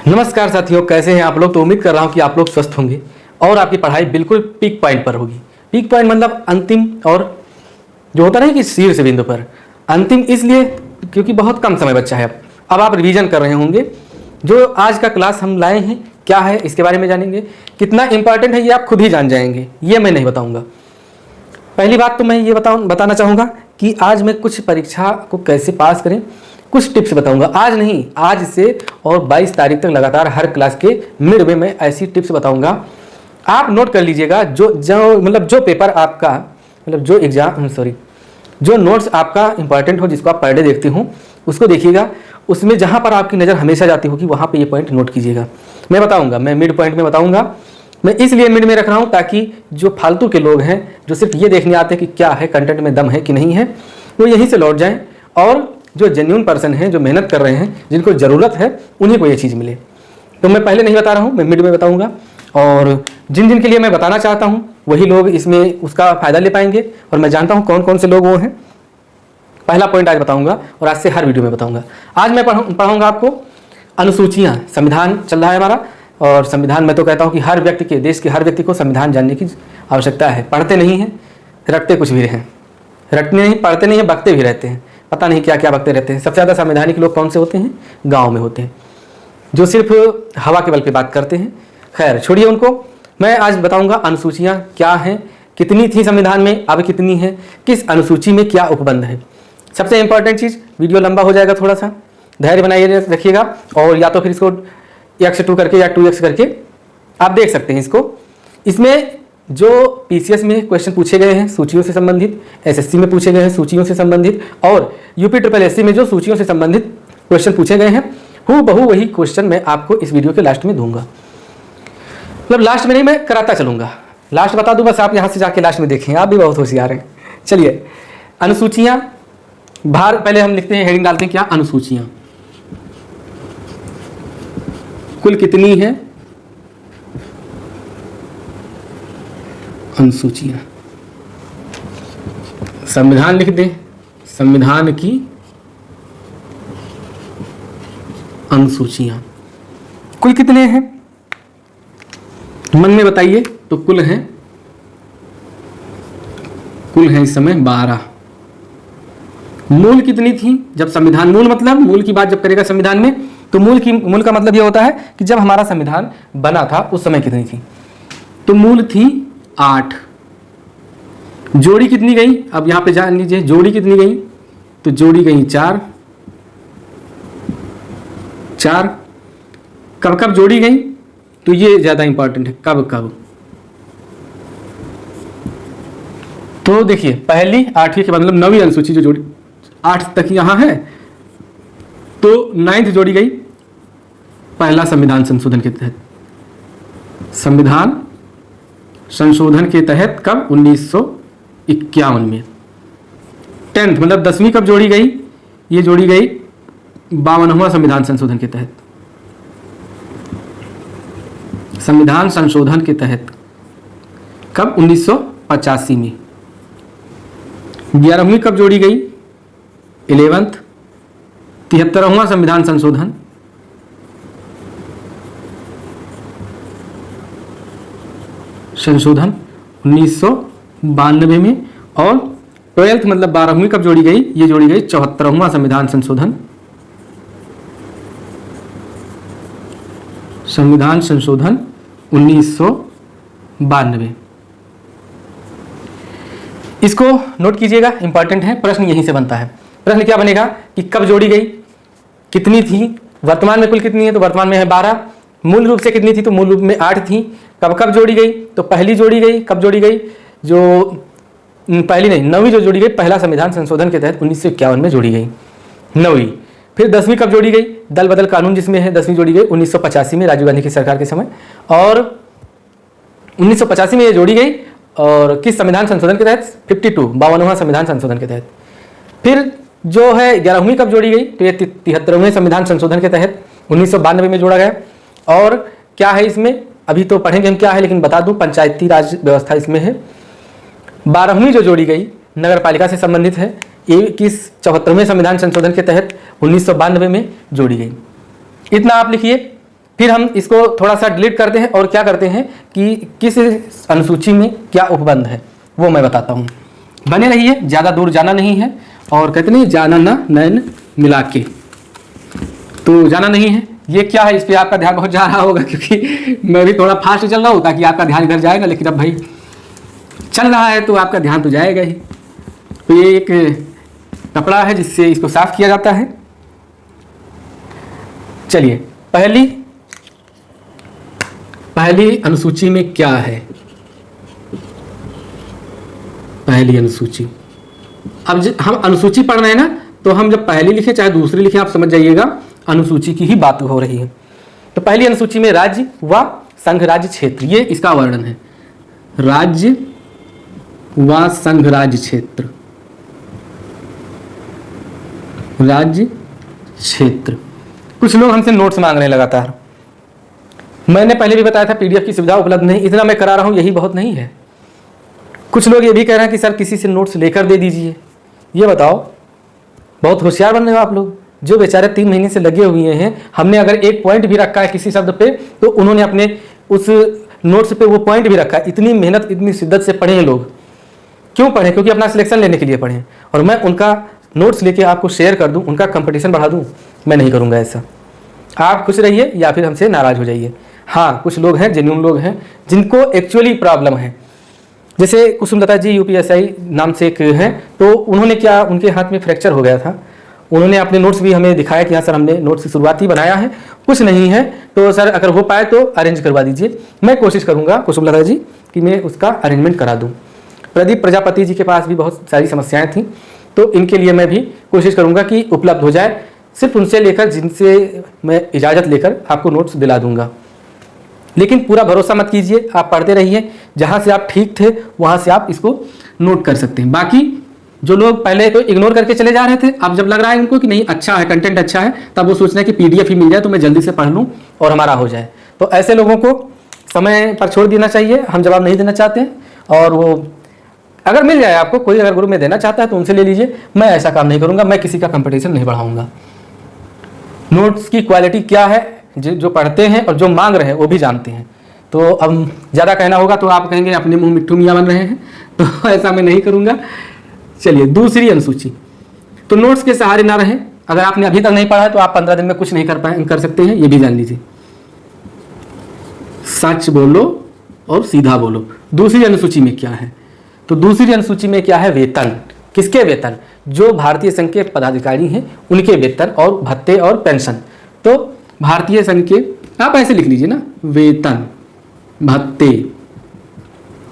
नमस्कार साथियों, कैसे हैं आप लोग। तो उम्मीद कर रहा हूं कि आप लोग स्वस्थ होंगे और आपकी पढ़ाई बिल्कुल पीक पॉइंट पर होगी। पीक पॉइंट मतलब अंतिम, और जो होता नहीं कि शीर्ष बिंदु पर। अंतिम इसलिए क्योंकि बहुत कम समय बचा है। अब आप रिवीजन कर रहे होंगे। जो आज का क्लास हम लाए हैं क्या है इसके बारे में जानेंगे। कितना इंपॉर्टेंट है ये आप खुद ही जान जाएंगे, ये मैं नहीं बताऊँगा। पहली बात तो मैं ये बताना चाहूँगा कि आज मैं कुछ परीक्षा को कैसे पास करें, कुछ टिप्स बताऊंगा। आज नहीं, आज से और 22 तारीख तक लगातार हर क्लास के मिड में मैं ऐसी टिप्स बताऊंगा। आप नोट कर लीजिएगा। जो पेपर आपका जो नोट्स आपका इंपॉर्टेंट हो, जिसको आप पर डे देखते हो, उसको देखिएगा। उसमें जहाँ पर आपकी नज़र हमेशा जाती होगी वहाँ पे ये पॉइंट नोट कीजिएगा। मैं बताऊँगा, मैं मिड पॉइंट में बताऊँगा। मैं इसलिए मिड में रख रहा हूँ ताकि जो फालतू के लोग हैं, जो सिर्फ ये देखने आते हैं कि क्या है, कंटेंट में दम है कि नहीं है, वो यहीं से लौट जाएँ। और जो जेन्युइन पर्सन हैं, जो मेहनत कर रहे हैं, जिनको ज़रूरत है, उन्हीं को ये चीज़ मिले। तो मैं पहले नहीं बता रहा हूँ, मैं मिड में बताऊँगा। और जिन जिन के लिए मैं बताना चाहता हूँ वही लोग इसमें उसका फ़ायदा ले पाएंगे। और मैं जानता हूँ कौन कौन से लोग वो हैं। पहला पॉइंट आज बताऊँगा और आज से हर वीडियो में बताऊँगा। आज मैं पढ़ाऊँगा आपको अनुसूचियाँ। संविधान चल रहा है हमारा, और संविधान मैं तो कहता हूँ कि हर व्यक्ति के, देश के हर व्यक्ति को संविधान जानने की आवश्यकता है। पढ़ते नहीं हैं, रटते कुछ भी हैं। रटते नहीं, पढ़ते नहीं हैं, बकते भी रहते हैं। पता नहीं क्या क्या बकते रहते हैं। सबसे ज़्यादा संवैधानिक लोग कौन से होते हैं? गांव में होते हैं, जो सिर्फ हवा के बल पे बात करते हैं। खैर छोड़िए उनको। मैं आज बताऊंगा अनुसूचियां क्या हैं, कितनी थी संविधान में, अब कितनी है, किस अनुसूची में क्या उपबंध है। सबसे इंपॉर्टेंट चीज़, वीडियो लंबा हो जाएगा, थोड़ा सा धैर्य बनाइए रखिएगा। और या तो फिर इसको x2 करके या 2x करके आप देख सकते हैं इसको। इसमें जो पीसीएस में क्वेश्चन पूछे गए हैं सूचियों से संबंधित, एसएससी में पूछे गए हैं सूचियों से संबंधित, और यूपी में जो सूचियों से संबंधित क्वेश्चन पूछे गए हैं, हूबहू वही क्वेश्चन मैं आपको इस वीडियो के लास्ट में दूंगा। मतलब लास्ट में नहीं, मैं कराता चलूंगा। लास्ट बता दूं, बस आप यहां से जाके लास्ट में देखें। आप भी बहुत होशियार हैं। चलिए, अनुसूचियां पहले हम लिखते हैं, हेडिंग डालते हैं क्या, अनुसूचियां कुल कितनी है। अनुसूचियां, संविधान लिख दें, संविधान की अनुसूचियां कुल कितने हैं मन में बताइए। तो कुल हैं इस समय 12। मूल कितनी थी जब संविधान, मूल मतलब मूल की बात जब करेगा संविधान में, तो मूल का मतलब यह होता है कि जब हमारा संविधान बना था उस समय कितनी थी। तो मूल थी 8। जोड़ी कितनी गई, अब यहां पे जान लीजिए जोड़ी कितनी गई। तो जोड़ी गई 4। कब कब जोड़ी गई, तो ये ज्यादा इंपॉर्टेंट है, कब कब। तो देखिए, पहली 8वीं के मतलब 9वीं अनुसूची जो जोड़ी 8 तक यहां है, तो 9th जोड़ी गई पहला संविधान संशोधन के तहत। संविधान संशोधन के तहत कब, 1951 में। 10th मतलब 10वीं कब जोड़ी गई, ये जोड़ी गई 52वां संविधान संशोधन के तहत। संविधान संशोधन के तहत कब, 1985 में। 11वीं कब जोड़ी गई, 11th 73वां संविधान संशोधन। संशोधन 1992 में। और 12th मतलब 12वीं कब जोड़ी गई, ये जोड़ी गई 74वां संविधान संशोधन। संविधान संशोधन 1992। इसको नोट कीजिएगा, इंपॉर्टेंट है। प्रश्न यहीं से बनता है। प्रश्न क्या बनेगा कि कब जोड़ी गई, कितनी थी, वर्तमान में कुल कितनी है, तो वर्तमान में है 12। मूल रूप से कितनी थी, तो मूल रूप में 8 थी। कब कब जोड़ी गई, तो पहली जोड़ी गई, कब जोड़ी गई, जो पहली नहीं 9वीं जो जोड़ी गई पहला संविधान संशोधन के तहत 1951 में जोड़ी गई 9वीं। फिर 10वीं कब जोड़ी गई, दल बदल कानून जिसमें है 10वीं जोड़ी गई 1985 में, राजीव गांधी की सरकार के समय। और 1985 में ये जोड़ी गई, और किस संविधान संशोधन के तहत, 52वां संविधान संशोधन के तहत। फिर जो है 11वीं कब जोड़ी गई, तो ये 73वें संविधान संशोधन के तहत 1992 में जोड़ा गया। और क्या है इसमें, अभी तो पढ़ेंगे हम क्या है, लेकिन बता दूं पंचायती राज व्यवस्था इसमें है। 12वीं जो जोड़ी गई नगर पालिका से संबंधित है, ये किस 74वें संविधान संशोधन के तहत 1992 में जोड़ी गई। इतना आप लिखिए। फिर हम इसको थोड़ा सा डिलीट करते हैं और क्या करते हैं कि किस अनुसूची में क्या उपबंध है वो मैं बताता हूँ। बने रहिए, ज़्यादा दूर जाना नहीं है, और कहते नहीं जाना ना नैन मिला के, तो जाना नहीं है। ये क्या है, इस पर आपका ध्यान बहुत जा रहा होगा क्योंकि मैं भी थोड़ा फास्ट चल रहा हूँ ताकि आपका ध्यान इधर जाएगा, लेकिन अब भाई चल रहा है तो आपका ध्यान तो जाएगा ही। तो ये एक कपड़ा है जिससे इसको साफ किया जाता है। चलिए, पहली अनुसूची में क्या है, पहली अनुसूची। अब हम अनुसूची पढ़ रहे हैं ना, तो हम जब पहली लिखे चाहे दूसरी लिखे, आप समझ जाइएगा अनुसूची की ही बात हो रही है। तो पहली अनुसूची में राज्य व संघ राज्य क्षेत्र, ये इसका वर्णन है। राज्य व संघ राज्य क्षेत्र, राज्य क्षेत्र। कुछ लोग हमसे नोट्स मांग रहे हैं लगातार। मैंने पहले भी बताया था पीडीएफ की सुविधा उपलब्ध नहीं, इतना मैं करा रहा हूं यही बहुत नहीं है। कुछ लोग ये भी कह रहे हैं कि सर किसी से नोट्स लेकर दे दीजिए। ये बताओ, बहुत होशियार बन रहे हो आप लोग। जो बेचारे 3 महीने से लगे हुए हैं, हमने अगर एक पॉइंट भी रखा है किसी शब्द पे तो उन्होंने अपने उस नोट्स पे वो पॉइंट भी रखा है। इतनी मेहनत इतनी शिद्दत से पढ़े हैं लोग। क्यों पढ़े? क्योंकि अपना सिलेक्शन लेने के लिए पढ़े, और मैं उनका नोट्स लेके आपको शेयर कर दूं, उनका कंपटीशन बढ़ा दूं, मैं नहीं करूंगा ऐसा। आप खुश रहिए या फिर हमसे नाराज हो जाइए। हाँ, कुछ लोग हैं, जेन्युइन लोग हैं जिनको एक्चुअली प्रॉब्लम है। जैसे कुसुमलता जी UPSI नाम से एक हैं, तो उन्होंने क्या, उनके हाथ में फ्रैक्चर हो गया था। उन्होंने अपने नोट्स भी हमें दिखाया कि हाँ सर हमने नोट्स की शुरुआती बनाया है, कुछ नहीं है तो सर अगर हो पाए तो अरेंज करवा दीजिए। मैं कोशिश करूँगा कुसुमलता जी कि मैं उसका अरेंजमेंट करा दूँ। प्रदीप प्रजापति जी के पास भी बहुत सारी समस्याएं थी, तो इनके लिए मैं भी कोशिश करूँगा कि उपलब्ध हो जाए। सिर्फ उनसे लेकर, जिनसे मैं इजाज़त लेकर आपको नोट्स दिला दूँगा। लेकिन पूरा भरोसा मत कीजिए, आप पढ़ते रहिए। जहाँ से आप ठीक थे वहाँ से आप इसको नोट कर सकते हैं। बाकी जो लोग पहले तो इग्नोर करके चले जा रहे थे, अब जब लग रहा है उनको कि नहीं अच्छा है, कंटेंट अच्छा है, तब वो सोच रहे हैं कि PDF ही मिल जाए तो मैं जल्दी से पढ़ लूँ और हमारा हो जाए। तो ऐसे लोगों को समय पर छोड़ देना चाहिए। हम जवाब नहीं देना चाहते हैं, और वो अगर मिल जाए आपको, कोई अगर ग्रुप में देना चाहता है तो उनसे ले लीजिए। मैं ऐसा काम नहीं करूँगा, मैं किसी का कंपटीशन नहीं बढ़ाऊँगा। नोट्स की क्वालिटी क्या है जो पढ़ते हैं और जो मांग रहे हैं वो भी जानते हैं। तो अब ज़्यादा कहना होगा तो आप कहेंगे अपने मुंह मिट्ठू मियाँ बन रहे हैं, तो ऐसा मैं नहीं करूँगा। चलिए, दूसरी अनुसूची। तो नोट्स के सहारे ना रहें। अगर आपने अभी तक नहीं पढ़ा है तो आप 15 दिन में कुछ नहीं कर सकते हैं, ये भी जान लीजिए। सच बोलो और सीधा बोलो। दूसरी अनुसूची में क्या है? तो दूसरी अनुसूची में क्या है? वेतन। किसके वेतन? जो भारतीय संघ के पदाधिकारी हैं उनके वेतन और भत्ते और पेंशन। तो भारतीय संघ के, आप ऐसे लिख लीजिए ना, वेतन भत्ते,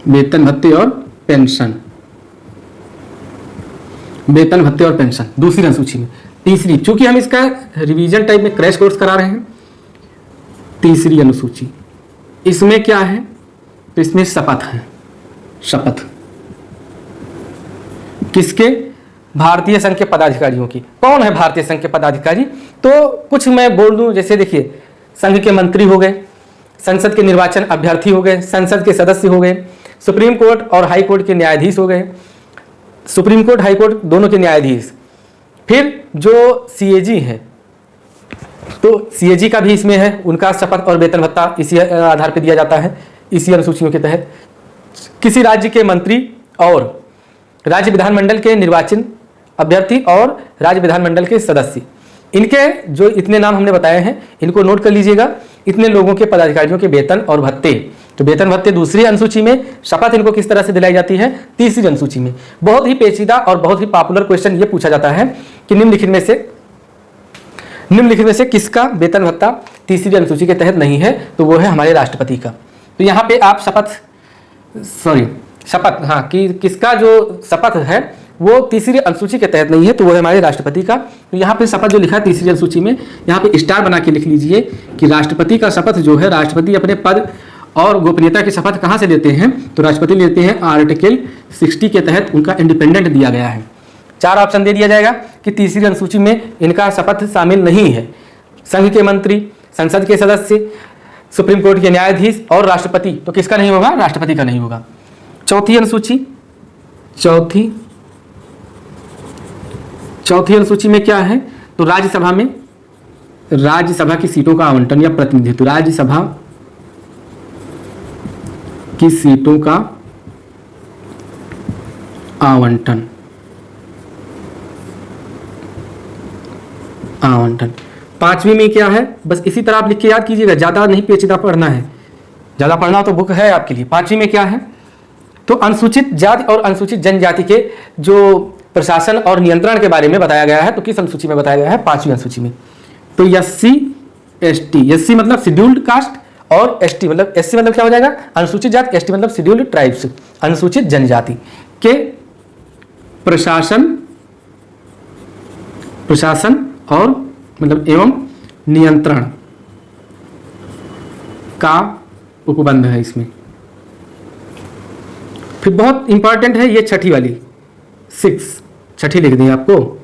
वेतन भत्ते और पेंशन, वेतन भत्ते और पेंशन दूसरी अनुसूची में। तीसरी, चूंकि हम इसका रिवीजन टाइप में क्रैश कोर्स करा रहे हैं, तीसरी अनुसूची इसमें क्या है? तो इसमें शपथ है। शपथ किसके? भारतीय संघ के पदाधिकारियों की। कौन है भारतीय संघ के पदाधिकारी? तो कुछ मैं बोल दूं, जैसे देखिए, संघ के मंत्री हो गए, संसद के निर्वाचन अभ्यर्थी हो गए, संसद के सदस्य हो गए, सुप्रीम कोर्ट और हाई कोर्ट के न्यायाधीश हो गए, सुप्रीम कोर्ट हाई कोर्ट दोनों के न्यायाधीश। फिर जो CAG है, तो CAG का भी इसमें है, उनका शपथ और वेतन भत्ता इसी आधार पर दिया जाता है, इसी अनुसूचियों के तहत। किसी राज्य के मंत्री और राज्य विधानमंडल के निर्वाचन अभ्यर्थी और राज्य विधानमंडल के सदस्य, इनके जो इतने नाम हमने बताए हैं इनको नोट कर लीजिएगा। इतने लोगों के पदाधिकारियों के वेतन और भत्ते। तो वेतन भत्ते दूसरी अनुसूची में, शपथ इनको किस तरह से दिलाई जाती है तीसरी अनुसूची में। बहुत ही पेचीदा और बहुत ही पॉपुलर क्वेश्चन ये पूछा जाता है कि निम्नलिखित में से किसका वेतन भत्ता तीसरी अनुसूची के तहत नहीं है? तो वो है हमारे राष्ट्रपति का। तो यहाँ पे आप शपथ हाँ कि किसका जो शपथ है वो तीसरी अनुसूची के तहत नहीं है, तो वो है हमारे राष्ट्रपति का। तो यहाँ पे शपथ जो लिखा है तीसरी अनुसूची में, यहाँ पे स्टार बना के लिख लीजिए कि राष्ट्रपति का शपथ जो है, राष्ट्रपति अपने पद और गोपनीयता की शपथ कहाँ से लेते हैं? तो राष्ट्रपति लेते हैं आर्टिकल 60 के तहत, उनका इंडिपेंडेंट दिया गया है। 4 ऑप्शन दे दिया जाएगा कि तीसरी अनुसूची में इनका शपथ शामिल नहीं है। संघ के मंत्री, संसद के सदस्य, सुप्रीम कोर्ट के न्यायाधीश और राष्ट्रपति। तो किसका नहीं होगा? राष्ट्रपति का नहीं होगा। चौथी अनुसूची में क्या है? तो राज्यसभा में राज्यसभा की सीटों का आवंटन या प्रतिनिधित्व, राज्यसभा की सीटों का आवंटन, पांचवी में क्या है, बस इसी तरह आप लिख के याद कीजिएगा, ज्यादा नहीं पेचीदा पढ़ना है, ज्यादा पढ़ना तो बुक है आपके लिए। पांचवी में क्या है, तो अनुसूचित जाति और अनुसूचित जनजाति के जो प्रशासन और नियंत्रण के बारे में बताया गया है। तो किस अनुसूची में बताया गया है, पांचवी अनुसूची में। तो SC ST, SC मतलब शेड्यूल्ड कास्ट और ST मतलब, SC मतलब क्या हो जाएगा, अनुसूचित जाति, ST मतलब शेड्यूल्ड ट्राइब्स, अनुसूचित जनजाति के प्रशासन और मतलब एवं नियंत्रण का उपबंध है इसमें। फिर बहुत इंपॉर्टेंट है ये छठी वाली, 6, छठी लिख दी आपको।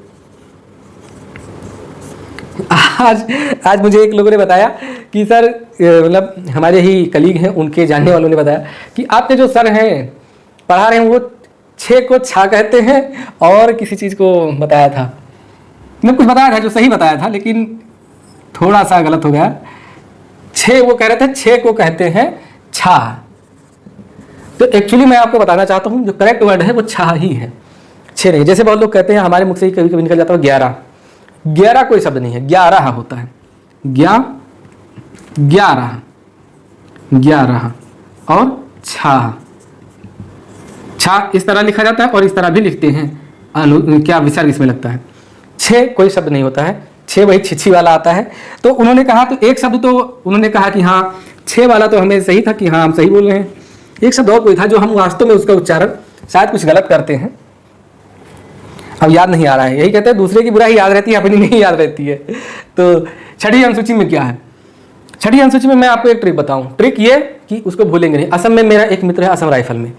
आज मुझे एक लोगों ने बताया कि सर, मतलब हमारे ही कलीग हैं, उनके जानने वालों ने बताया कि आपके जो सर हैं पढ़ा रहे हैं वो 6 को छा कहते हैं, और किसी चीज़ को बताया था, मैं कुछ बताया था जो सही बताया था लेकिन थोड़ा सा गलत हो गया। 6 वो कह रहे थे 6 को कहते हैं छा। तो एक्चुअली मैं आपको बताना चाहता हूँ जो करेक्ट वर्ड है वो छा ही है, 6 नहीं। जैसे बहुत लोग कहते हैं, हमारे मुख से ही कभी कभी निकल जाता है 11, 11 कोई शब्द नहीं है, 11 होता है, 11 और छा इस तरह लिखा जाता है और इस तरह भी लिखते हैं, क्या विसर्ग इसमें लगता है। 6 कोई शब्द नहीं होता है, 6 वही छिछी वाला आता है। तो उन्होंने कहा, तो एक शब्द तो उन्होंने कहा कि हाँ 6 वाला तो हमें सही था कि हाँ हम सही बोल रहे हैं, एक शब्द और कोई था जो हम वास्तव में उसका उच्चारण शायद कुछ गलत करते हैं, अब याद नहीं आ रहा है। यही कहते हैं दूसरे की बुराई याद रहती है, अपनी नहीं याद रहती है। तो छठी अनुसूची में क्या है, छठी अनुसूची में मैं आपको एक ट्रिक बताऊं, ट्रिक ये कि उसको भूलेंगे नहीं। असम में मेरा एक मित्र है, असम राइफल में,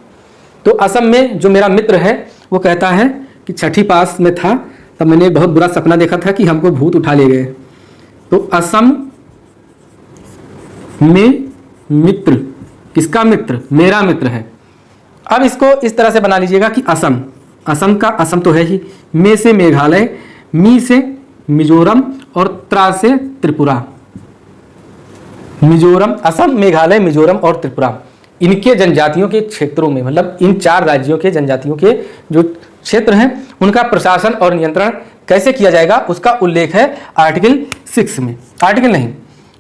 तो असम में जो मेरा मित्र है वो कहता है कि छठी पास में था तब मैंने एक बहुत बुरा सपना देखा था कि हमको भूत उठा ले गए। तो असम में मित्र, किसका मित्र, मेरा मित्र है। अब इसको इस तरह से बना लीजिएगा कि असम, असम का असम तो है ही, मे से मेघालय, मी से मिजोरम और त्रा से त्रिपुरा। मिजोरम, असम, मेघालय, मिजोरम और त्रिपुरा, इनके जनजातियों के क्षेत्रों में, मतलब इन 4 राज्यों के जनजातियों के जो क्षेत्र हैं उनका प्रशासन और नियंत्रण कैसे किया जाएगा उसका उल्लेख है आर्टिकल 6 में। आर्टिकल नहीं,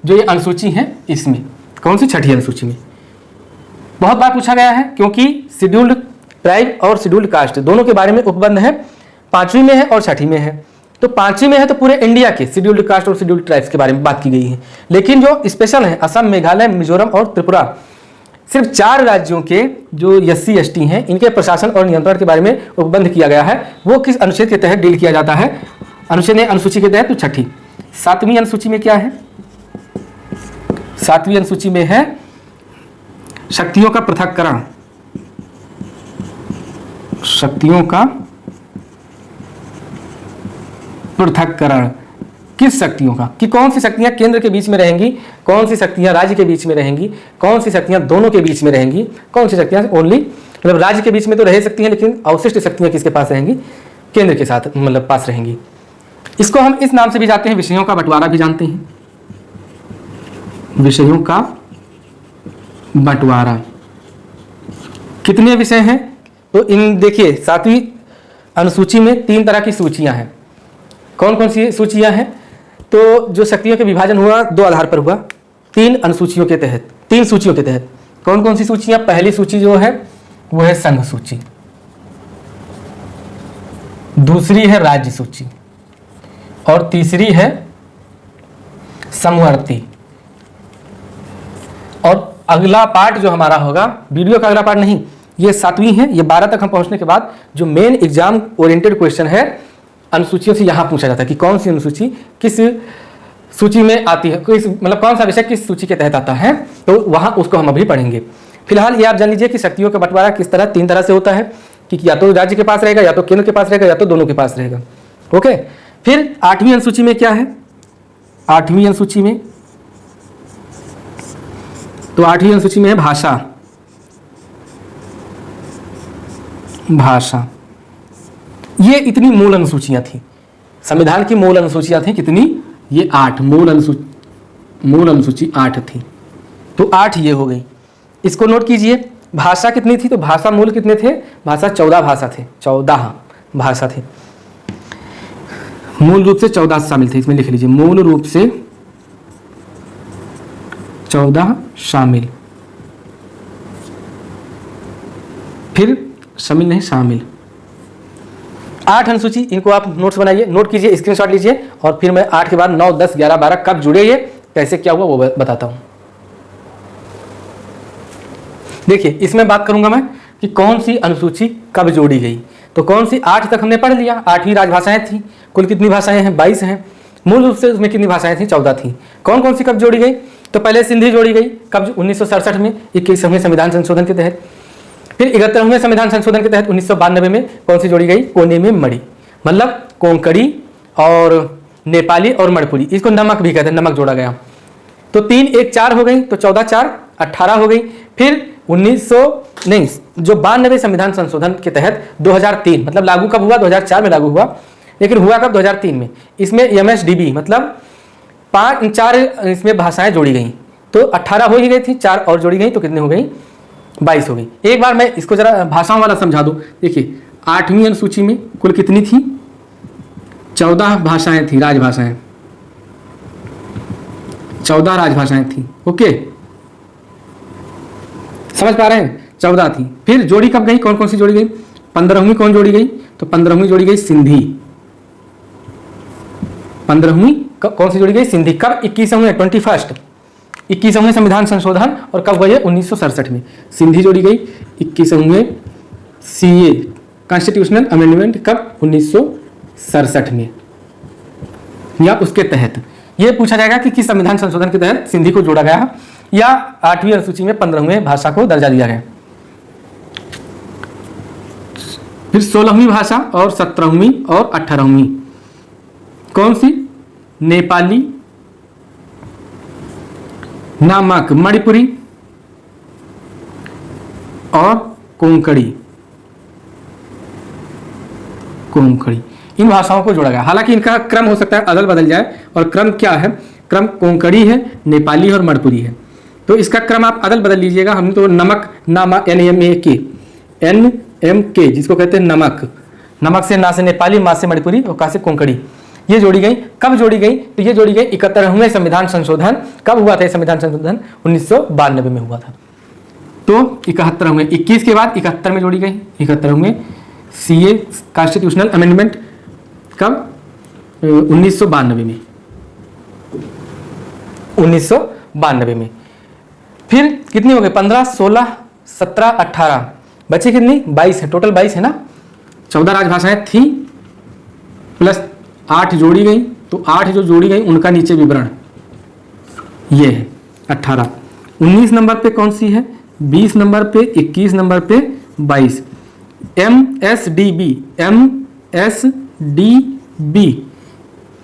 जो ये अनुसूची है इसमें। कौन सी, छठी अनुसूची में। बहुत बार पूछा गया है क्योंकि शेड्यूल्ड ट्राइब और शेड्यूल्ड कास्ट दोनों के बारे में उपबंध है, 5वीं में है और छठी में है। तो 5वीं में है तो पूरे इंडिया के शेड्यूल्ड कास्ट और शेड्यूल्ड ट्राइब्स के बारे में बात की गई है, लेकिन जो स्पेशल है असम, मेघालय, मिजोरम और त्रिपुरा, सिर्फ 4 राज्यों के जो SC ST हैं इनके प्रशासन और नियंत्रण के बारे में उपबंध किया गया है। वो किस अनुच्छेद के तहत डील किया जाता है, अनुच्छेद अनुसूची के तहत, तो छठी। 7वीं अनुसूची में क्या है, 7वीं अनुसूची में है शक्तियों का पृथक्करण, शक्तियों का पृथक्करण। किस शक्तियों का, कि कौन सी शक्तियां केंद्र के बीच में रहेंगी, कौन सी शक्तियां राज्य के बीच में रहेंगी, कौन सी शक्तियां दोनों के बीच में रहेंगी, कौन सी शक्तियां ओनली मतलब राज्य के बीच में तो रह सकती हैं लेकिन अवशिष्ट शक्तियां किसके पास रहेंगी, केंद्र के साथ मतलब पास रहेंगी। इसको हम इस नाम से भी जानते हैं, विषयों का बंटवारा भी जानते हैं, विषयों का बंटवारा। कितने विषय हैं, तो इन देखिए 7वीं अनुसूची में 3 तरह की सूचियां हैं। कौन कौन सी सूचियां हैं, तो जो शक्तियों के विभाजन हुआ 2 आधार पर हुआ, 3 अनुसूचियों के तहत, 3 सूचियों के तहत। कौन कौन सी सूचियां, पहली सूची जो है वो है संघ सूची, दूसरी है राज्य सूची और तीसरी है समवर्ती। और अगला पार्ट जो हमारा होगा, वीडियो का अगला पार्ट नहीं, ये 7वीं है, ये 12 तक हम पहुंचने के बाद जो मेन एग्जाम ओरिएंटेड क्वेश्चन है अनुसूचियों से यहाँ पूछा जाता है कि कौन सी अनुसूची किस सूची में आती है, किस मतलब कौन सा विषय किस सूची के तहत आता है, तो वहाँ उसको हम अभी पढ़ेंगे। फिलहाल ये आप जान लीजिए कि शक्तियों का बंटवारा किस तरह 3 तरह से होता है कि या तो राज्य के पास रहेगा, या तो केंद्र के पास रहेगा, या तो दोनों के पास रहेगा। ओके, फिर 8वीं अनुसूची में क्या है, 8वीं अनुसूची में, तो 8वीं अनुसूची में है भाषा, भाषा। ये इतनी मूल अनुसूचियां थी, संविधान की मूल अनुसूचियां थी, कितनी ये 8 मूल अनुसूची 8 थी, तो 8 ये हो गई। इसको नोट कीजिए। भाषा कितनी थी, तो भाषा मूल कितने थे, भाषा 14 भाषा थे, 14 भाषा थे। मूल रूप से 14 शामिल थे, इसमें लिख लीजिए मूल रूप से 14 शामिल, फिर शामिल नहीं शामिल। 8 अनुसूची, इनको आप नोट्स बनाइए, नोट कीजिए, स्क्रीनशॉट लीजिए, और फिर मैं 8 के बाद 9, 10, 11, 12 कब जुड़े, ये कैसे क्या हुआ वो बताता हूं। देखिए इसमें बात करूंगा मैं कि कौन सी अनुसूची कब जोड़ी गई। तो कौन सी, 8 तक हमने पढ़ लिया, 8वीं राजभाषाएं थी। कुल कितनी भाषाएं हैं, 22 हैं। मूल रूप से उसमें कितनी भाषाएं थी, 14 थी। कौन कौन सी कब जोड़ी गई, तो पहले सिंधी जोड़ी गई कब, 1967 में 21वें संविधान संशोधन के तहत। फिर 71वें संविधान संशोधन के तहत 1992 में कौन सी जोड़ी गई, कोने में मणि, मतलब कोंकणी और नेपाली और मणिपुरी, इसको नमक भी कहते हैं, नमक जोड़ा गया। तो 3, 1, 4 हो गई, तो 14, 4, 18 हो गई। फिर 92 संविधान संशोधन के तहत 2003, मतलब लागू कब हुआ, 2004 में लागू हुआ, लेकिन हुआ कब, 2003 में। इसमें MSDB मतलब 4 इसमें भाषाएं जोड़ी गई, तो 18 हो ही गई थी, 4 और जोड़ी गई तो कितने हो गई, 22 हो गई। एक बार मैं इसको जरा भाषाओं वाला समझा दूं। देखिए 8वीं अनुसूची में कुल कितनी थी, 14 भाषाएं थी, राजभाषाएं, 14 राजभाषाएं थी। ओके, समझ पा रहे हैं, 14 थी। फिर जोड़ी कब गई, कौन कौन सी जोड़ी गई, 15वीं कौन जोड़ी गई, तो 15वीं जोड़ी गई सिंधी। 15वीं कौन सी जोड़ी गई, सिंधी। कब, 21वें संविधान संशोधन, और कब हुआ ये, 1967 में सिंधी जोड़ी गई। 21वें CA कॉन्स्टिट्यूशनल अमेंडमेंट कब, 1967 में, या उसके तहत। ये पूछा जाएगा कि किस संविधान संशोधन के तहत सिंधी को जोड़ा गया, या 8वीं अनुसूची में 15वें भाषा को दर्जा दिया गया। फिर 16वीं भाषा और 17वीं और 18वीं कौन सी, नेपाली, नामक, मणिपुरी और कोंकणी। इन भाषाओं को जोड़ा गया। हालांकि इनका क्रम हो सकता है अदल बदल जाए, और क्रम क्या है, क्रम कोंकणी है, नेपाली और मणिपुरी है, तो इसका क्रम आप अदल बदल लीजिएगा। हम तो नमक, नामा, NMK जिसको कहते हैं नमक, नमक से ना से नेपाली, मा से मणिपुरी और का से कोंकणी, ये जोड़ी गई। कब जोड़ी गई, तो ये जोड़ी गई 71वें संविधान संशोधन। कब हुआ था ये संविधान संशोधन, 1992 में हुआ था। तो 71वें, 21 के बाद 71 में जोड़ी गई। 71वें CA कॉन्स्टिट्यूशनल अमेंडमेंट कब, 1992 में, 1992 में। फिर कितनी हो गई, 15, 16, 17, 18, बचे कितनी, 22 है, टोटल 22 है ना। 14 राजभाषाएं थी प्लस 8 जोड़ी गई, तो 8 जो जोड़ी गई उनका नीचे विवरण ये है 18। 19 नंबर पे कौन सी है, 20 नंबर पे, 21 नंबर पे, 22। MSDB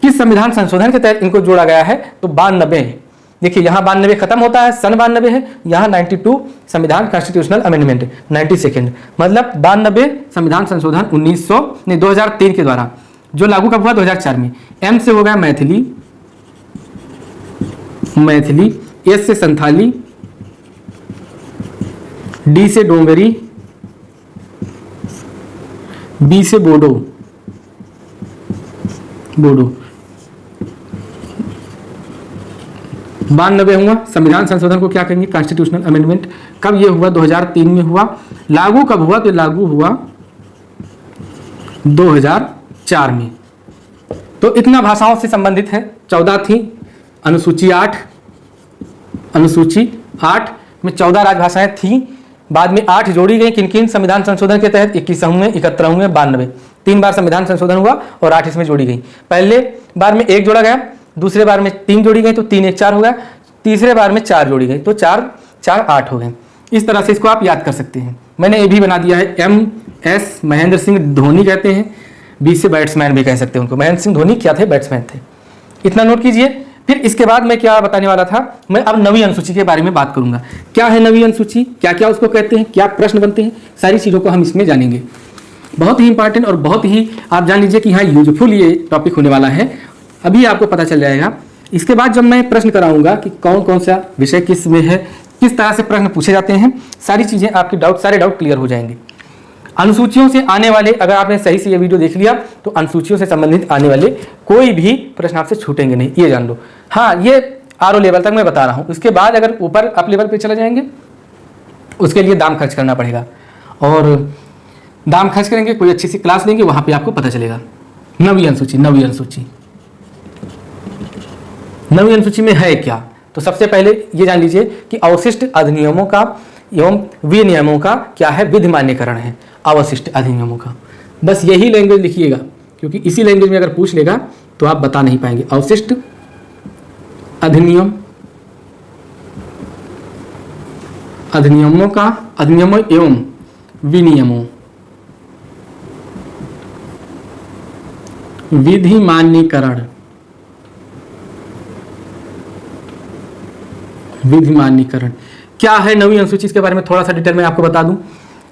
किस संविधान संशोधन के तहत इनको जोड़ा गया है, तो 92। देखिए यहाँ 92 खत्म होता है, सन 92 है, यहाँ 92 संविधान कॉन्स्टिट्यूशनल अमेंडमेंट 92, मतलब 92 संविधान संशोधन 2003 के द्वारा, जो लागू कब हुआ, 2004 में। M से हो गया मैथिली, S से संथाली, D से डोंगरी, B से बोडो, 92 हुआ। संविधान संशोधन को क्या कहेंगे, कॉन्स्टिट्यूशनल अमेंडमेंट। कब ये हुआ, 2003 में हुआ। लागू कब हुआ, तो लागू हुआ 2004 में। तो इतना भाषाओं से संबंधित है, 14 थी। अनुसूची 8 में 14 राजभाषाएं थी, बाद में 8 जोड़ी गई। किन किन संविधान संशोधन के तहत, 21वें, 71वें, 92, 3 बार संविधान संशोधन हुआ और 8 इसमें जोड़ी गई। पहले बार में 1 जोड़ा गया, दूसरे बार में 3 जोड़ी गई, तो 3, 1, 4 हो गया। तीसरे बार में 4 जोड़ी गई, तो 4, 4, 8 हो गए। इस तरह से इसको आप याद कर सकते हैं। मैंने ये भी बना दिया है, MS महेंद्र सिंह धोनी कहते हैं, B से बैट्समैन भी कह सकते हैं उनको। महेंद्र सिंह धोनी क्या थे, बैट्समैन थे। इतना नोट कीजिए। फिर इसके बाद मैं क्या बताने वाला था, मैं अब नवीं अनुसूची के बारे में बात करूंगा। क्या है नवीं अनुसूची, क्या क्या उसको कहते हैं, क्या प्रश्न बनते हैं, सारी चीज़ों को हम इसमें जानेंगे। बहुत ही इंपॉर्टेंट और बहुत ही आप जान लीजिए कि हाँ यूजफुल ये टॉपिक होने वाला है। अभी आपको पता चल जाएगा। इसके बाद जब मैं प्रश्न कराऊंगा कि कौन कौन सा विषय किस में है, किस तरह से प्रश्न पूछे जाते हैं, सारी चीज़ें आपके सारे डाउट क्लियर हो जाएंगे। अनुसूचियों से आने वाले, अगर आपने सही से ये वीडियो देख लिया तो अनुसूचियों से संबंधित आने वाले कोई भी प्रश्न आपसे छूटेंगे नहीं, ये जान लो। हाँ, ये आरओ लेवल तक मैं बता रहा हूँ। उसके बाद अगर ऊपर अप लेवल पे चले जाएंगे उसके लिए दाम खर्च करना पड़ेगा, और दाम खर्च करेंगे, कोई अच्छी सी क्लास लेंगे, वहाँ पे आपको पता चलेगा। नवी अनुसूची, नवी अनुसूची, नवी अनुसूची में है क्या? तो सबसे पहले ये जान लीजिए कि अवशिष्ट अधिनियमों का एवं विनियमों का क्या है, विधिमान्यकरण है अवशिष्ट अधिनियमों का। बस यही लैंग्वेज लिखिएगा, क्योंकि इसी लैंग्वेज में अगर पूछ लेगा तो आप बता नहीं पाएंगे। अवशिष्ट अधिनियम, अधिनियमों का, अधिनियमों एवं विनियमों, विधिमान्यकरण, विधिमान्यकरण क्या है नवी अनुसूची, इसके बारे में थोड़ा सा डिटेल में आपको बता दूं।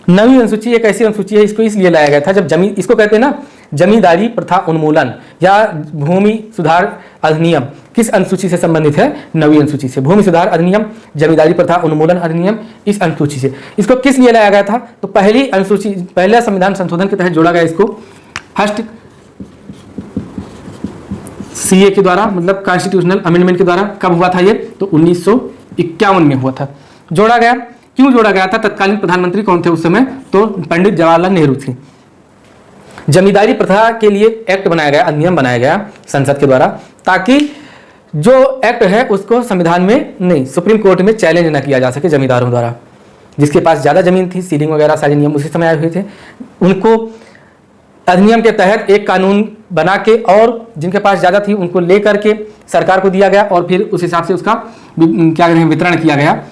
नवी अनुसूची एक ऐसी अनुसूची है, इसको इसलिए लाया गया था जब जमीन, इसको कहते हैं ना जमींदारी प्रथा उन्मूलन या भूमि सुधार अधिनियम, किस अनुसूची से संबंधित है? नवी अनुसूची से। भूमि सुधार अधिनियम, जमींदारी प्रथा उन्मूलन अधिनियम, इस अनुसूची से। इसको किस लिए लाया गया था? तो पहली अनुसूची, पहला संविधान संशोधन के तहत जोड़ा गया इसको, फर्स्ट सीए के द्वारा, मतलब कॉन्स्टिट्यूशनल अमेंडमेंट के द्वारा। कब हुआ था ये? तो 1951 में हुआ था। जोड़ा गया, क्यों जोड़ा गया था? तत्कालीन प्रधानमंत्री कौन थे उस समय? तो पंडित जवाहरलाल नेहरू थे। जमींदारी प्रथा के लिए एक्ट बनाया गया, अधिनियम बनाया गया संसद के द्वारा, ताकि जो एक्ट है उसको संविधान में नहीं, सुप्रीम कोर्ट में चैलेंज न किया जा सके जमींदारों द्वारा। जिसके पास ज़्यादा जमीन थी, सीलिंग वगैरह सारे नियम उसी समय आए हुए थे, उनको अधिनियम के तहत एक कानून बना के, और जिनके पास ज़्यादा थी उनको ले करके सरकार को दिया गया, और फिर उस हिसाब से उसका क्या कहते हैं, वितरण किया गया।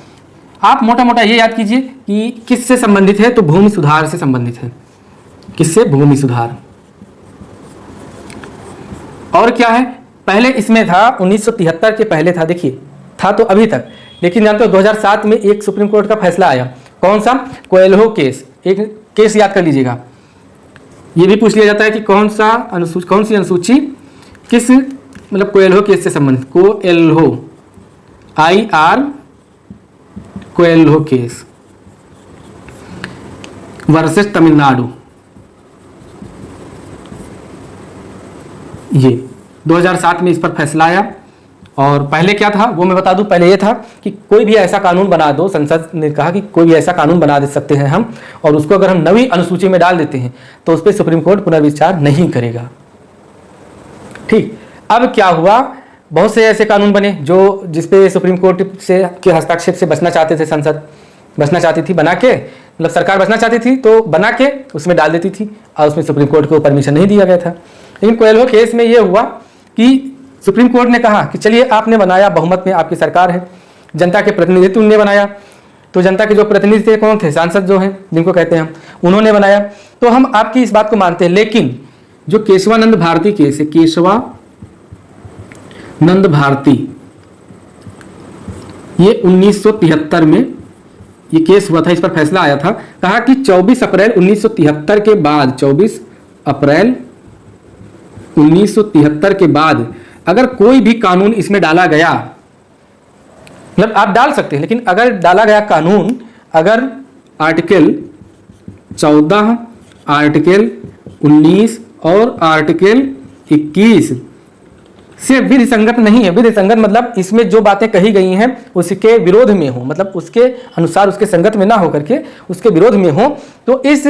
आप मोटा मोटा ये याद कीजिए कि किससे संबंधित है? तो भूमि सुधार से संबंधित है। किससे? भूमि सुधार। और क्या है? पहले इसमें था 1973 के पहले था, देखिए था तो अभी तक, लेकिन जानते हो 2007 में एक सुप्रीम कोर्ट का फैसला आया। कौन सा? Coelho case. एक केस याद कर लीजिएगा, ये भी पूछ लिया जाता है कि कौन सा अनुसूची, कौन सी अनुसूची किस, मतलब कोएल्हो केस से संबंधित। Coelho, IR Coelho case versus Tamil Nadu, ये 2007 में इस पर फैसला आया। और पहले क्या था वो मैं बता दूं। पहले ये था कि कोई भी ऐसा कानून बना दो, संसद ने कहा कि कोई भी ऐसा कानून बना दे सकते हैं हम, और उसको अगर हम नवी अनुसूची में डाल देते हैं तो उस पर सुप्रीम कोर्ट पुनर्विचार नहीं करेगा। ठीक, अब क्या हुआ, बहुत से ऐसे कानून बने जो जिसपे सुप्रीम कोर्ट से के हस्तक्षेप से बचना चाहते थे, संसद बचना चाहती थी, बना के, मतलब सरकार बचना चाहती थी तो बना के उसमें डाल देती थी, और उसमें सुप्रीम कोर्ट को परमिशन नहीं दिया गया था। लेकिन कोएल्हो केस में ये हुआ कि सुप्रीम कोर्ट ने कहा कि चलिए आपने बनाया, बहुमत में आपकी सरकार है, जनता के प्रतिनिधित्व ने बनाया, तो जनता के जो प्रतिनिधि थे कौन थे? सांसद जो हैं, जिनको कहते हैं हम, उन्होंने बनाया, तो हम आपकी इस बात को मानते हैं। लेकिन जो केशवानंद भारती केस है, केशवानंद भारती, ये 1973 में ये केस हुआ था, इस पर फैसला आया था। कहा कि 24 अप्रैल 1973 के बाद, 24 अप्रैल 1973 के बाद अगर कोई भी कानून इसमें डाला गया, मतलब आप डाल सकते हैं, लेकिन अगर डाला गया कानून, अगर आर्टिकल 14, आर्टिकल 19 और आर्टिकल 21 से विधि संगत नहीं है, विधि संगत मतलब इसमें जो बातें कही गई हैं उसके विरोध में हो, मतलब उसके अनुसार, उसके संगत में ना हो करके उसके विरोध में हो, तो इस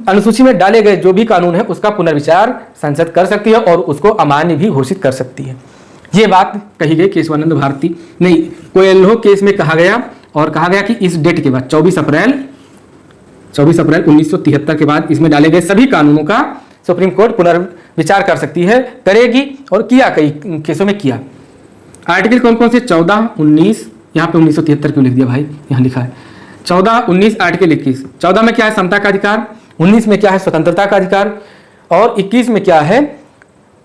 अनुसूची में डाले गए जो भी कानून है उसका पुनर्विचार संसद कर सकती है और उसको अमान्य भी घोषित कर सकती है। ये बात कही गई केशवानंद भारती, नहीं, कोएल्हो केस में कहा गया, और कहा गया कि इस डेट के बाद 24 अप्रैल 1973 के बाद इसमें डाले गए सभी कानूनों का सुप्रीम कोर्ट पुनर्विचार कर सकती है, करेगी, और किया, कई केसों में किया। आर्टिकल कौन कौन से? 14, 19, यहाँ पे 1973 क्यों लिख दिया भाई, यहाँ लिखा है 14, 19, आर्टिकल 21। 14 में क्या है? समता का अधिकार। 19 में क्या है? स्वतंत्रता का अधिकार। और 21 में क्या है?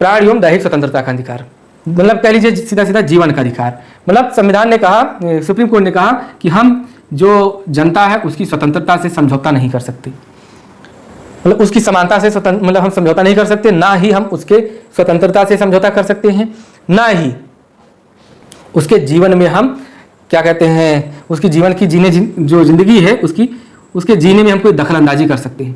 प्राण एवं दैहिक स्वतंत्रता का अधिकार, मतलब कह लीजिए सीधा सीधा जीवन का अधिकार। मतलब संविधान ने कहा, सुप्रीम कोर्ट ने कहा कि हम जो जनता है उसकी स्वतंत्रता से समझौता नहीं कर सकते, मतलब उसकी समानता से मतलब हम समझौता नहीं कर सकते, ना ही हम उसके स्वतंत्रता से समझौता कर सकते हैं, ना ही उसके जीवन में हम क्या कहते हैं, उसकी जीवन की जो जिंदगी है उसके जीने में हम कोई दखल अंदाजी कर सकते हैं।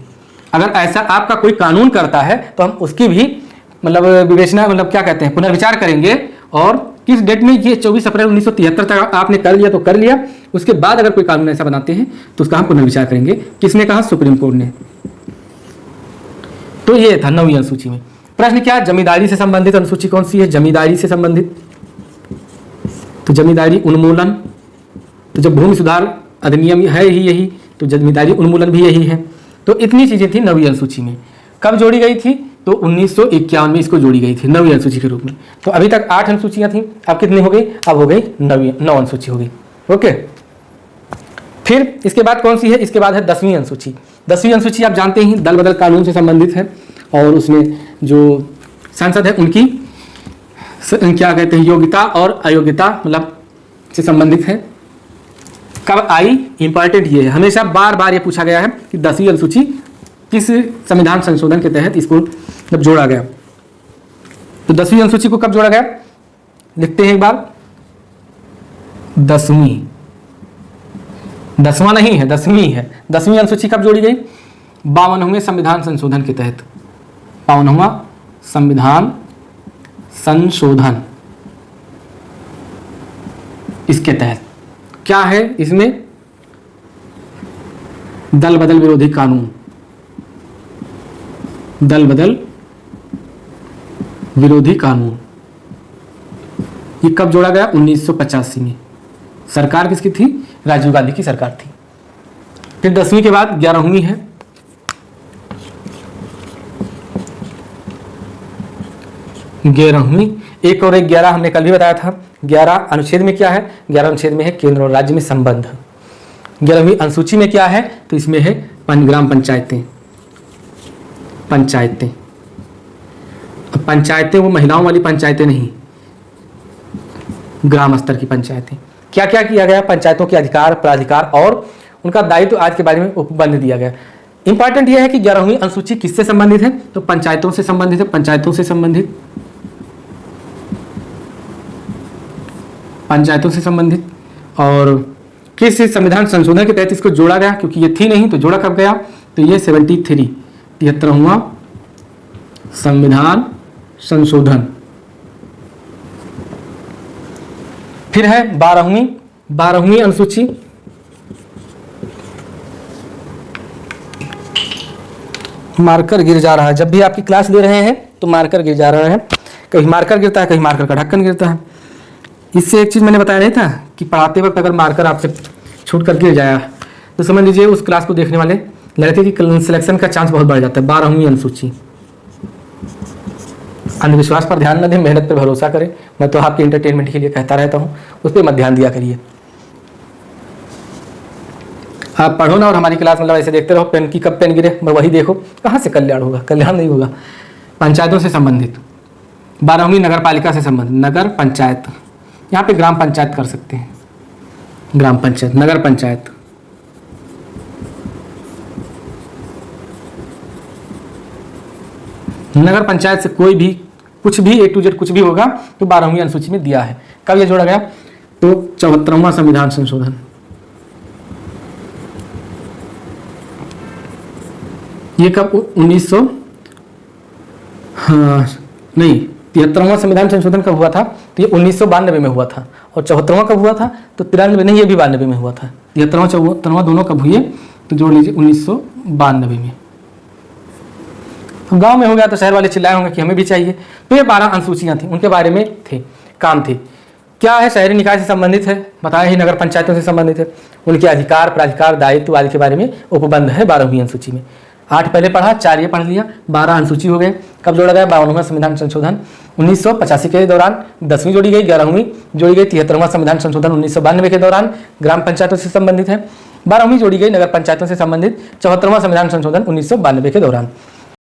अगर ऐसा आपका कोई कानून करता है तो हम उसकी भी मतलब विवेचना, मतलब क्या कहते हैं, पुनर्विचार करेंगे। और किस डेट में, ये 24 अप्रैल 1973 तक आपने कर लिया तो कर लिया, उसके बाद अगर कोई कानून ऐसा बनाते हैं तो उसका हम पुनर्विचार करेंगे। किसने कहा? सुप्रीम कोर्ट ने। तो ये था 9वीं अनुसूची में। प्रश्न क्या? जमींदारी से संबंधित अनुसूची कौन सी है? जमींदारी से संबंधित, तो जमींदारी उन्मूलन, तो जब भूमि सुधार अधिनियम है ही यही, तो जमींदारी उन्मूलन भी यही है। तो इतनी चीजें थी 9वीं अनुसूची में। कब जोड़ी गई थी? तो 1951 में इसको जोड़ी गई थी 9वीं अनुसूची के रूप में। तो अभी तक 8 अनुसूचियां थी, अब कितनी हो गई? अब हो गई 9 अनुसूची हो गई। ओके, फिर इसके बाद कौन सी है? इसके बाद है 10वीं अनुसूची। 10वीं अनुसूची आप जानते हैं दल बदल कानून से संबंधित है, और उसमें जो सांसद है उनकी क्या कहते हैं, योग्यता और अयोग्यता मतलब से संबंधित है। कब आई? इंपॉर्टेंट ये है, हमेशा बार बार ये पूछा गया है कि 10वीं अनुसूची किस संविधान संशोधन के तहत इसको जब जोड़ा गया। तो 10वीं अनुसूची को कब जोड़ा गया? लिखते हैं एक बार। 10वीं, 10वां नहीं है, 10वीं है। 10वीं अनुसूची कब जोड़ी गई? 52वें संविधान संशोधन के तहत। 52वां संविधान संशोधन, इसके तहत क्या है? इसमें दल बदल विरोधी कानून, दल बदल विरोधी कानून, ये कब जोड़ा गया? 1985 में। सरकार किसकी थी? राजीव गांधी की सरकार थी। फिर 10वीं के बाद 11वीं है। 11वीं, एक और एक 11 हमने कल भी बताया था। 11 अनुच्छेद में क्या है? 11 अनुच्छेद में है केंद्र और राज्य में संबंध। 11वीं अनुसूची में क्या है? तो इसमें है ग्राम पंचायतें। पंचायतें, पंचायतें वो महिलाओं वाली पंचायतें नहीं, ग्राम स्तर की पंचायतें। क्या क्या किया गया? पंचायतों के अधिकार, प्राधिकार और उनका दायित्व आज के बारे में उपबंध दिया गया। इंपॉर्टेंट यह है कि 11वीं अनुसूची किससे संबंधित है? तो पंचायतों से संबंधित है। पंचायतों से संबंधित, पंचायतों से संबंधित। और किस संविधान संशोधन के तहत इसको जोड़ा गया? क्योंकि ये थी नहीं तो जोड़ा कब गया? तो ये 73वां संविधान संशोधन। फिर है 12वीं अनुसूची। मार्कर गिर जा रहा है, जब भी आपकी क्लास ले रहे हैं तो मार्कर गिर जा रहा है, कहीं मार्कर गिरता है, कहीं मार्कर का ढक्कन गिरता है। इससे एक चीज़ मैंने बताया नहीं था कि पढ़ाते वक्त अगर मार्कर आपसे छूट कर गिर जाया तो समझ लीजिए उस क्लास को देखने वाले लड़के की सिलेक्शन का चांस बहुत बढ़ जाता है। 12वीं अनुसूची। अंधविश्वास पर ध्यान न दें, मेहनत पर भरोसा करें। मैं तो आपके एंटरटेनमेंट के लिए कहता रहता हूँ, उस पर मत ध्यान दिया करिए। आप पढ़ो ना और हमारी क्लास मतलब ऐसे देखते रहो, पेन की कब पेन गिरे वही देखो, कहाँ से कल्याण होगा? कल्याण नहीं होगा। पंचायतों से संबंधित। 12वीं नगर पालिका से संबंधित, नगर पंचायत, यहाँ पे ग्राम पंचायत कर सकते हैं, ग्राम पंचायत, नगर पंचायत। नगर पंचायत से कोई भी कुछ भी A to Z कुछ भी होगा तो 12वीं अनुसूची में दिया है। कब ये जोड़ा गया? तो 74वां संविधान संशोधन। ये कब? 73वां संविधान संशोधन कब हुआ था? तो ये 1992 में हुआ था। और 74वां कब हुआ था? तो 93 नहीं, ये भी 92 में हुआ था। 73वां 74वां दोनों कब हुए? तो जोड़ लीजिए 1992 में। गांव में हो गया तो शहर वाले चिल्लाए होंगे कि हमें भी चाहिए। तो ये 12 अनुसूचियां थी, उनके बारे में थे, काम थे। क्या है? शहरी निकाय से संबंधित है, बताया ही, नगर पंचायतों से संबंधित है, उनके अधिकार, प्राधिकार, दायित्व आदि के बारे में उपबंध है 12वीं अनुसूची में। 8 पहले पढ़ा, 4 ये पढ़ लिया, 12 अनुसूची हो गए। कब जोड़ा गया? 52वां संविधान संशोधन 1985 के दौरान। 10वीं जोड़ी गई, 11वीं जोड़ी गई, 73वां संविधान संशोधन 1992 के दौरान ग्राम पंचायतों से संबंधित है। 12वीं जोड़ी गई नगर पंचायतों से संबंधित, 74वां संविधान संशोधन 1992 के दौरान।